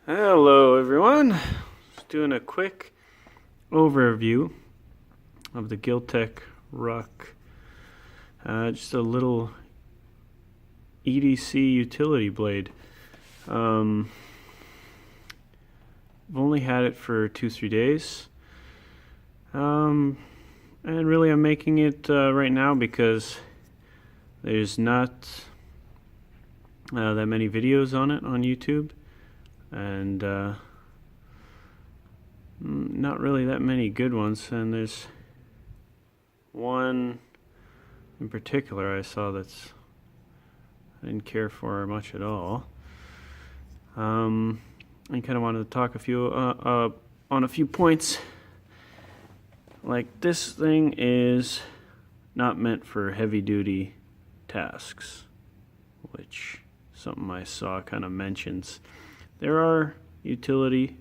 Hello everyone, just doing a quick overview of the Gil-Tek Ruck. Just a little EDC utility blade. I've only had it for 2-3 days. And really I'm making it right now because there's not that many videos on it on YouTube. And not really that many good ones, and there's one in particular I saw I didn't care for much at all. I kind of wanted to talk on a few points. Like, this thing is not meant for heavy duty tasks, which something I saw kind of mentions. There are utility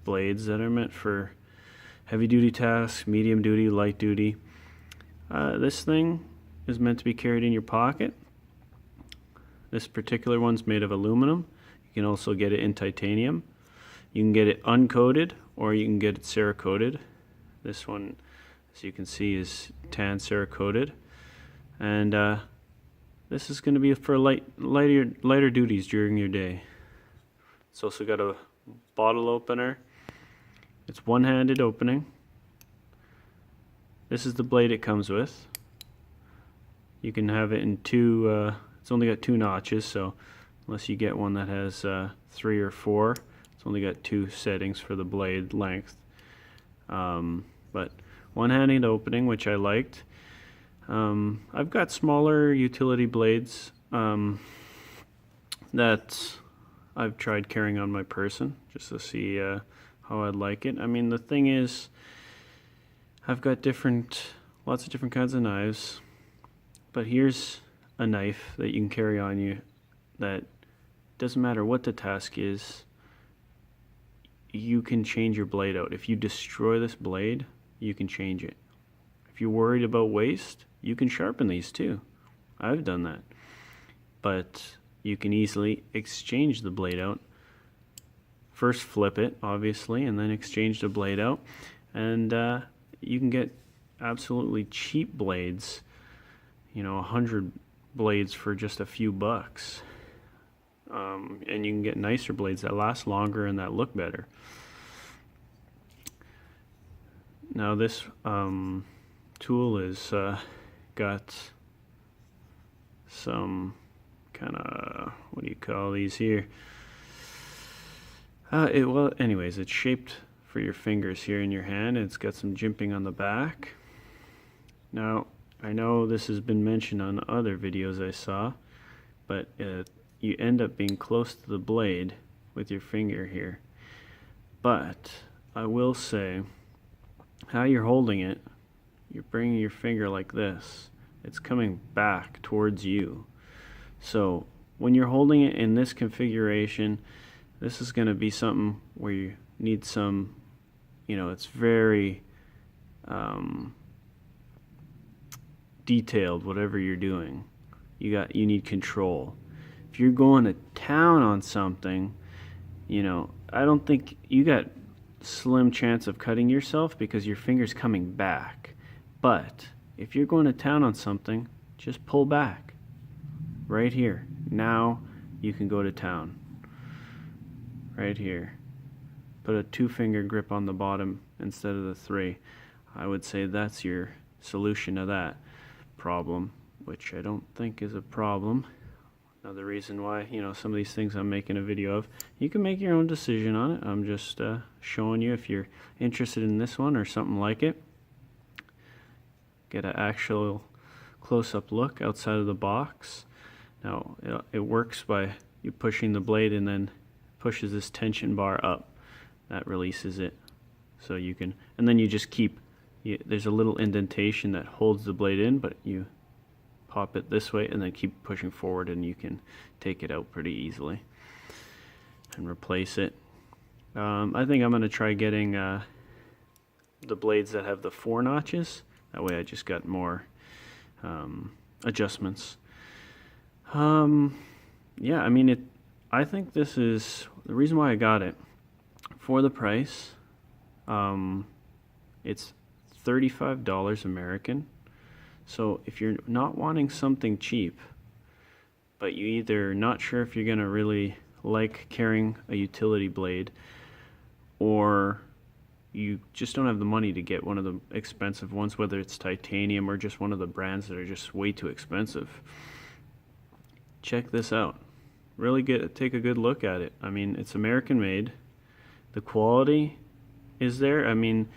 blades that are meant for heavy duty tasks, medium duty, light duty. This thing is meant to be carried in your pocket. This particular one's made of aluminum. You can also get it in titanium. You can get it uncoated or you can get it Cerakoted. This one, as you can see, is tan Cerakoted. And this is going to be for lighter duties during your day. It's also got a bottle opener. It's one-handed opening. This is the blade it comes with. You can have it in two, it's only got 2 notches, so unless you get one that has 3 or 4, it's only got 2 settings for the blade length. But one-handed opening, which I liked. I've got smaller utility blades that I've tried carrying on my person just to see how I'd like it. I mean, the thing is, I've got lots of different kinds of knives, but here's a knife that you can carry on you that doesn't matter what the task is, you can change your blade out. If you destroy this blade, you can change it. If you're worried about waste, you can sharpen these too. I've done that. But you can easily exchange the blade out. First flip it, obviously, and then exchange the blade out. And you can get absolutely cheap blades, 100 blades for just a few bucks. And you can get nicer blades that last longer and that look better. Now this tool is got some kind of, what do you call these here? Anyways, it's shaped for your fingers here in your hand, and it's got some jimping on the back. Now, I know this has been mentioned on other videos I saw, but you end up being close to the blade with your finger here. But I will say, how you're holding it, you're bringing your finger like this. It's coming back towards you. So when you're holding it in this configuration, this is going to be something where you need some, it's very detailed, whatever you're doing. You need control. If you're going to town on something, I don't think you got slim chance of cutting yourself because your finger's coming back. But if you're going to town on something, just pull back. Right here. Now you can go to town. Right here. Put a 2-finger grip on the bottom instead of the 3. I would say that's your solution to that problem, which I don't think is a problem. Another reason why, some of these things I'm making a video of, you can make your own decision on it. I'm just showing you if you're interested in this one or something like it. Get an actual close-up look outside of the box. Now, it works by you pushing the blade and then pushes this tension bar up. That releases it. So you can, and then you just keep, there's a little indentation that holds the blade in, but you pop it this way and then keep pushing forward and you can take it out pretty easily and replace it. I think I'm going to try getting the blades that have the 4 notches. That way I just got more adjustments. Yeah, I mean, I think this is the reason why I got it. For the price, it's $35 American. So if you're not wanting something cheap, but you either not sure if you're gonna really like carrying a utility blade, or you just don't have the money to get one of the expensive ones, whether it's titanium or just one of the brands that are just way too expensive, check this out. Really take a good look at it. I mean, it's American made. The quality is there. I mean,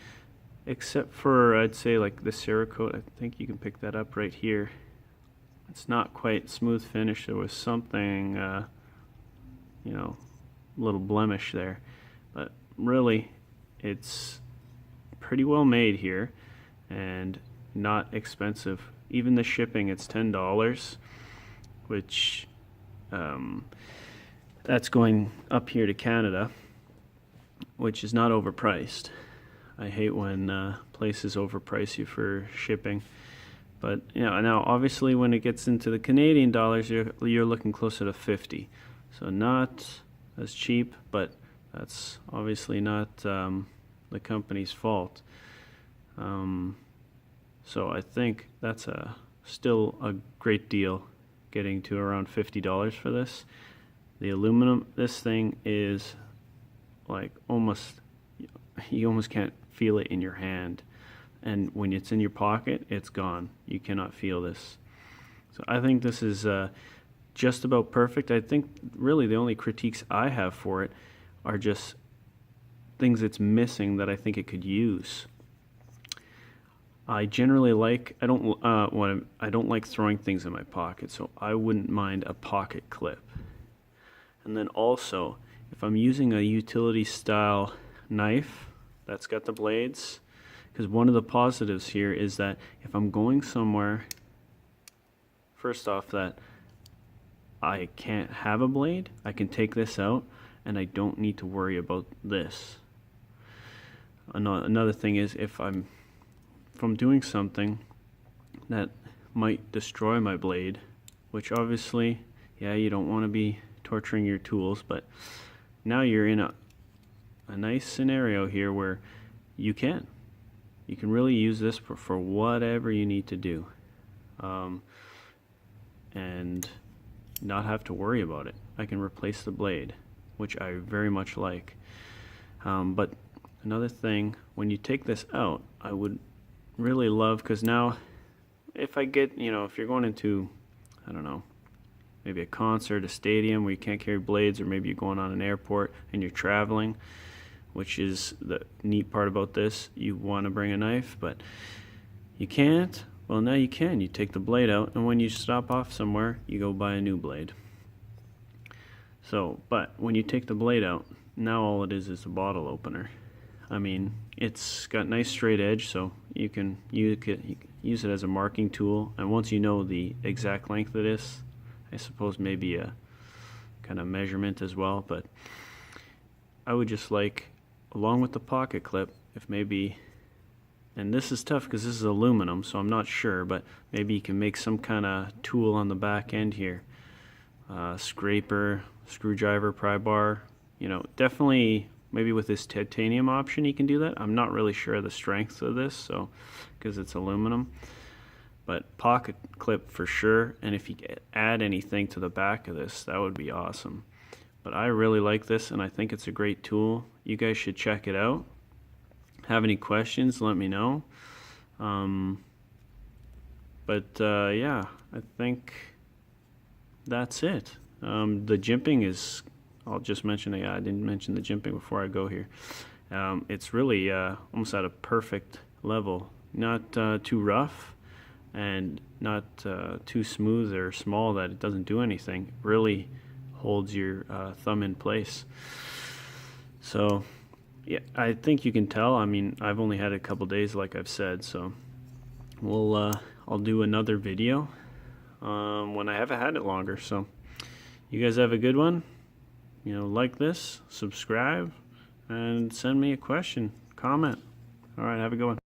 except for, I'd say, like the Cerakote, I think you can pick that up right here. It's not quite smooth finish. There was something, you know, a little blemish there. But really, it's pretty well made here and not expensive. Even the shipping, it's $10, which that's going up here to Canada, which is not overpriced. I hate when places overprice you for shipping. But you know, now obviously when it gets into the Canadian dollars, you're looking closer to 50. So not as cheap, but that's obviously not the company's fault. So I think that's still a great deal, getting to around $50 for this. The aluminum, this thing is like you almost can't feel it in your hand. And when it's in your pocket, it's gone. You cannot feel this. So I think this is just about perfect. I think really the only critiques I have for it are just things it's missing that I think it could use. I generally like, I don't like throwing things in my pocket, so I wouldn't mind a pocket clip. And then also, if I'm using a utility style knife that's got the blades, because one of the positives here is that if I'm going somewhere, first off, that I can't have a blade, I can take this out and I don't need to worry about this. Another thing is if I'm doing something that might destroy my blade, which obviously, yeah, you don't want to be torturing your tools, but now you're in a nice scenario here where you can really use this for whatever you need to do, and not have to worry about it. I can replace the blade, which I very much like. But another thing, when you take this out, I would really love, because now if I get, if you're going into, I don't know, maybe a concert, a stadium where you can't carry blades, or maybe you're going on an airport and you're traveling, which is the neat part about this. You want to bring a knife, but you can't. Well, now you can. You take the blade out, and when you stop off somewhere, you go buy a new blade. So, but when you take the blade out, now all it is a bottle opener. I mean, it's got nice straight edge, so you can use it as a marking tool, and once you know the exact length of this, I suppose maybe a kind of measurement as well, but I would just like, along with the pocket clip, if maybe, and this is tough because this is aluminum, so I'm not sure, but maybe you can make some kind of tool on the back end here. Scraper, screwdriver, pry bar, definitely maybe with this titanium option you can do that. I'm not really sure of the strength of this, so because it's aluminum. But pocket clip for sure, and if you add anything to the back of this, that would be awesome. But I really like this, and I think it's a great tool. You guys should check it out. Have any questions, let me know. Yeah, I think that's it. The jimping is, I'll just mention, I didn't mention the jimping before I go here. It's really almost at a perfect level. Not too rough, and not too smooth or small that it doesn't do anything. Really holds your thumb in place. So yeah, I think you can tell. I mean, I've only had a couple days, like I've said, so I'll do another video when I haven't had it longer. So you guys have a good one. Like this, subscribe, and send me a question, comment. All right, have a good one.